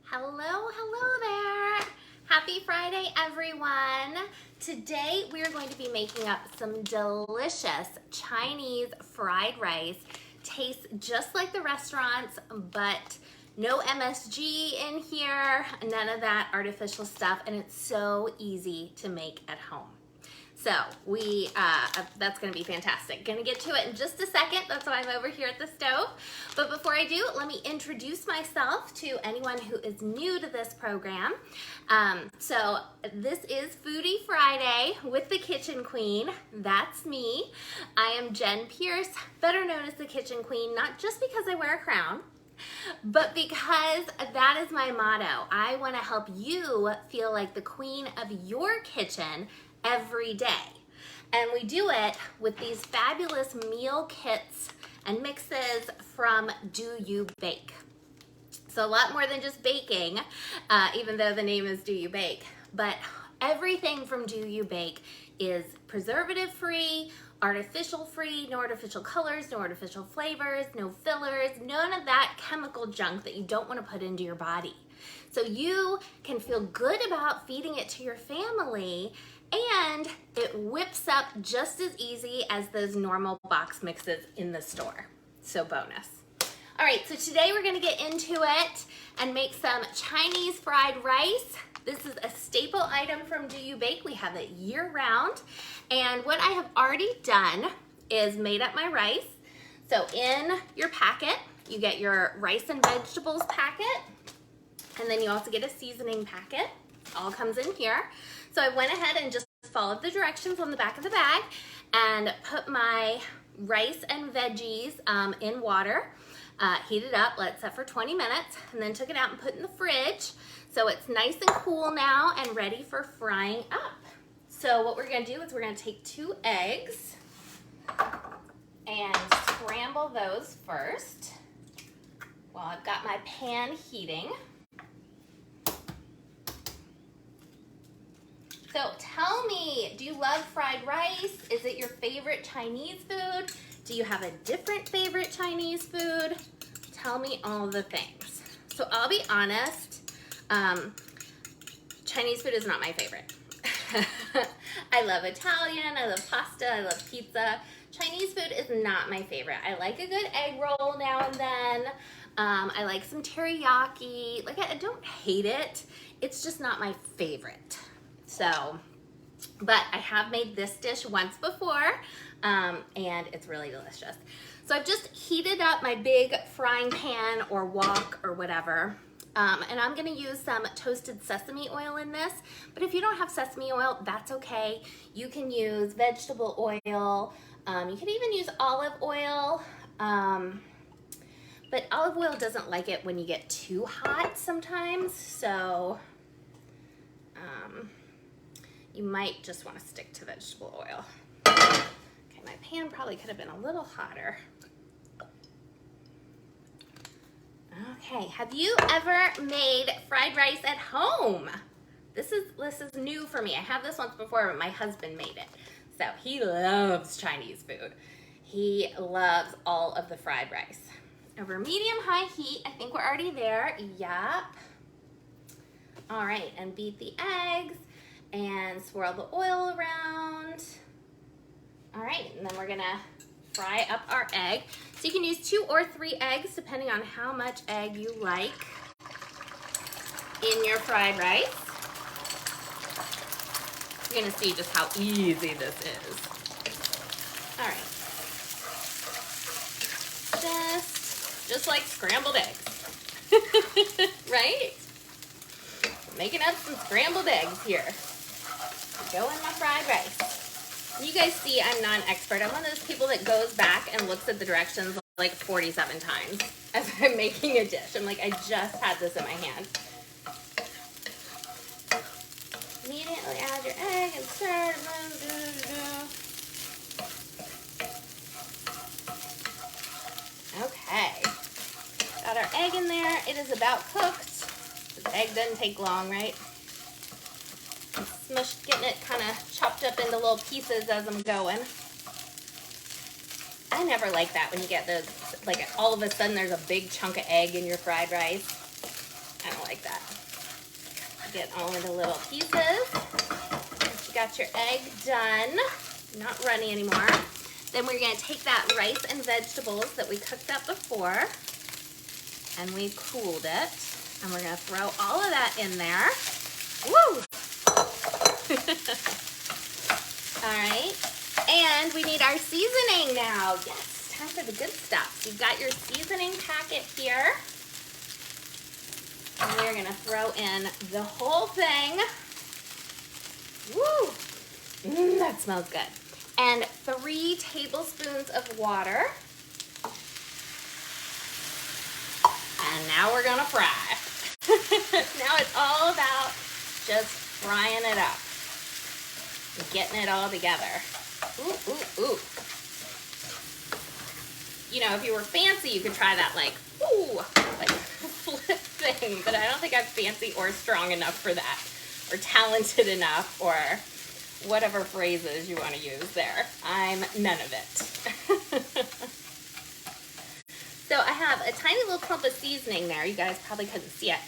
Hello there. Happy Friday, everyone. Today we are going to be making up some delicious Chinese fried rice. Tastes just like the restaurants, but no MSG in here, none of that artificial stuff, and it's so easy to make at home. So that's gonna be fantastic. Gonna get to it in just a second. That's why I'm over here at the stove. But before I do, let me introduce myself to anyone who is new to this program. So this is Foodie Friday with the Kitchen Queen. That's me. I am Jen Pierce, better known as the Kitchen Queen, not just because I wear a crown, but because that is my motto. I want to help you feel like the queen of your kitchen every day. And we do it with these fabulous meal kits and mixes from Do You Bake. So a lot more than just baking, even though the name is Do You Bake, but everything from Do You Bake is preservative free, artificial free, no artificial colors, no artificial flavors, no fillers, none of that chemical junk that you don't want to put into your body. So you can feel good about feeding it to your family, and it whips up just as easy as those normal box mixes in the store. So bonus. All right, so today we're gonna get into it and make some Chinese fried rice. This is a staple item from Do You Bake. We have it year round. And what I have already done is made up my rice. So in your packet, you get your rice and vegetables packet, and then you also get a seasoning packet. All comes in here. So I went ahead and just followed the directions on the back of the bag and put my rice and veggies in water, heated up, let it set for 20 minutes, and then took it out and put it in the fridge. So it's nice and cool now and ready for frying up. So what we're gonna do is we're gonna take 2 eggs and scramble those first while I've got my pan heating. So tell me, do you love fried rice? Is it your favorite Chinese food? Do you have a different favorite Chinese food? Tell me all the things. So I'll be honest, Chinese food is not my favorite. I love Italian, I love pasta, I love pizza. Chinese food is not my favorite. I like a good egg roll now and then. I like some teriyaki. Like, I don't hate it. It's just not my favorite. So, but I have made this dish once before, and it's really delicious. So I've just heated up my big frying pan or wok or whatever, and I'm gonna use some toasted sesame oil in this, but if you don't have sesame oil, that's okay. You can use vegetable oil, you can even use olive oil, but olive oil doesn't like it when you get too hot sometimes, so you might just want to stick to vegetable oil. Okay, my pan probably could have been a little hotter. Okay, have you ever made fried rice at home? This is new for me. I have this once before, but my husband made it. So he loves Chinese food. He loves all of the fried rice. Over medium-high heat, I think we're already there. Yep. All right, and beat the eggs and swirl the oil around. All right, and then we're gonna fry up our egg. So you can use 2 or 3 eggs depending on how much egg you like in your fried rice. You're gonna see just how easy this is. All right, just like scrambled eggs, right? Making up some scrambled eggs here. Go in my fried rice. You guys see I'm not an expert. I'm one of those people that goes back and looks at the directions like 47 times as I'm making a dish. I'm like, I just had this in my hand. Immediately add your egg and stir. Okay. Got our egg in there. It is about cooked. This egg doesn't take long, right? I'm getting it kind of chopped up into little pieces as I'm going. I never like that when you get those, like all of a sudden there's a big chunk of egg in your fried rice. I don't like that. Get all into little pieces. Once you got your egg done, not runny anymore, then we're gonna take that rice and vegetables that we cooked up before and we cooled it, and we're gonna throw all of that in there. Woo! All right, and we need our seasoning now. Yes, time for the good stuff. So you've got your seasoning packet here. And we're gonna throw in the whole thing. Woo! That smells good. And 3 tablespoons of water. And now we're gonna fry. Now it's all about just frying it up. Getting it all together. Ooh, ooh, ooh. You know, if you were fancy, you could try that like flip thing, but I don't think I'm fancy or strong enough for that, or talented enough, or whatever phrases you want to use there. I'm none of it. So I have a tiny little clump of seasoning there. You guys probably couldn't see it,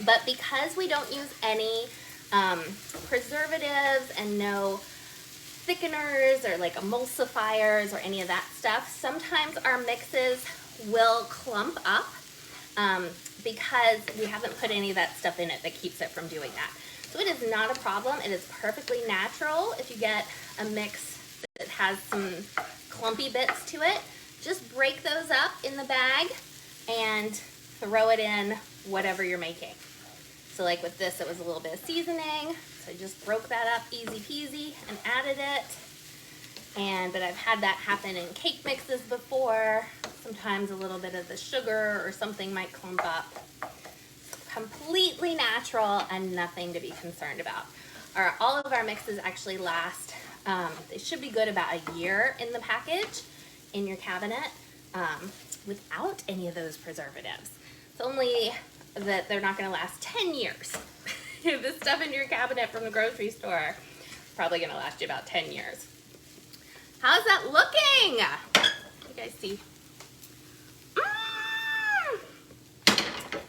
but because we don't use any preservatives and no thickeners or like emulsifiers or any of that stuff, sometimes our mixes will clump up because we haven't put any of that stuff in it that keeps it from doing that. So it is not a problem. It is perfectly natural if you get a mix that has some clumpy bits to it. Just break those up in the bag and throw it in whatever you're making. So like with this, it was a little bit of seasoning. So I just broke that up easy peasy and added it. But I've had that happen in cake mixes before. Sometimes a little bit of the sugar or something might clump up. Completely natural and nothing to be concerned about. All of our mixes actually last, they should be good about a year in the package in your cabinet without any of those preservatives. It's only that they're not gonna last 10 years. This stuff in your cabinet from the grocery store is probably gonna last you about 10 years. How's that looking? You guys see?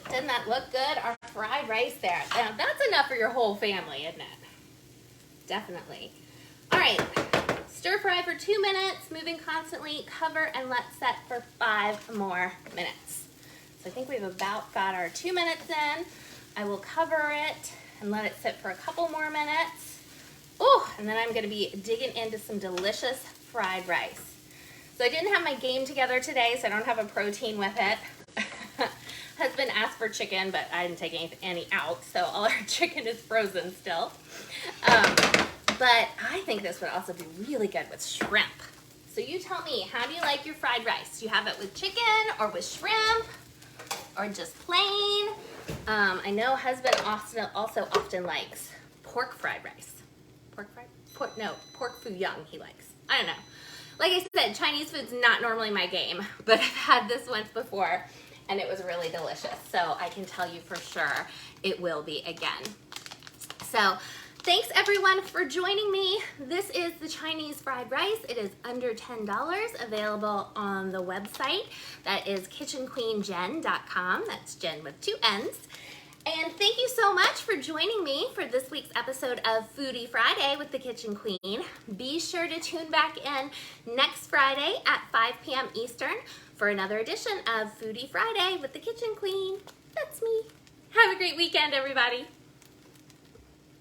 Doesn't that look good? Our fried rice there. Now that's enough for your whole family, isn't it? Definitely. All right, stir fry for 2 minutes, moving constantly, cover and let set for 5 more minutes. So I think we've about got our 2 minutes in. I will cover it and let it sit for a couple more minutes. Oh, and then I'm gonna be digging into some delicious fried rice. So I didn't have my game together today, so I don't have a protein with it. Husband asked for chicken, but I didn't take any out, so all our chicken is frozen still. But I think this would also be really good with shrimp. So you tell me, how do you like your fried rice? Do you have it with chicken or with shrimp or just plain? I know husband also often likes pork fried rice. Pork foo young he likes. I don't know. Like I said, Chinese food's not normally my game, but I've had this once before and it was really delicious. So I can tell you for sure it will be again. So thanks everyone for joining me. This is the Chinese fried rice. It is under $10, available on the website. That is kitchenqueenjen.com. That's Jen with 2 N's. And thank you so much for joining me for this week's episode of Foodie Friday with the Kitchen Queen. Be sure to tune back in next Friday at 5 p.m. Eastern for another edition of Foodie Friday with the Kitchen Queen. That's me. Have a great weekend, everybody.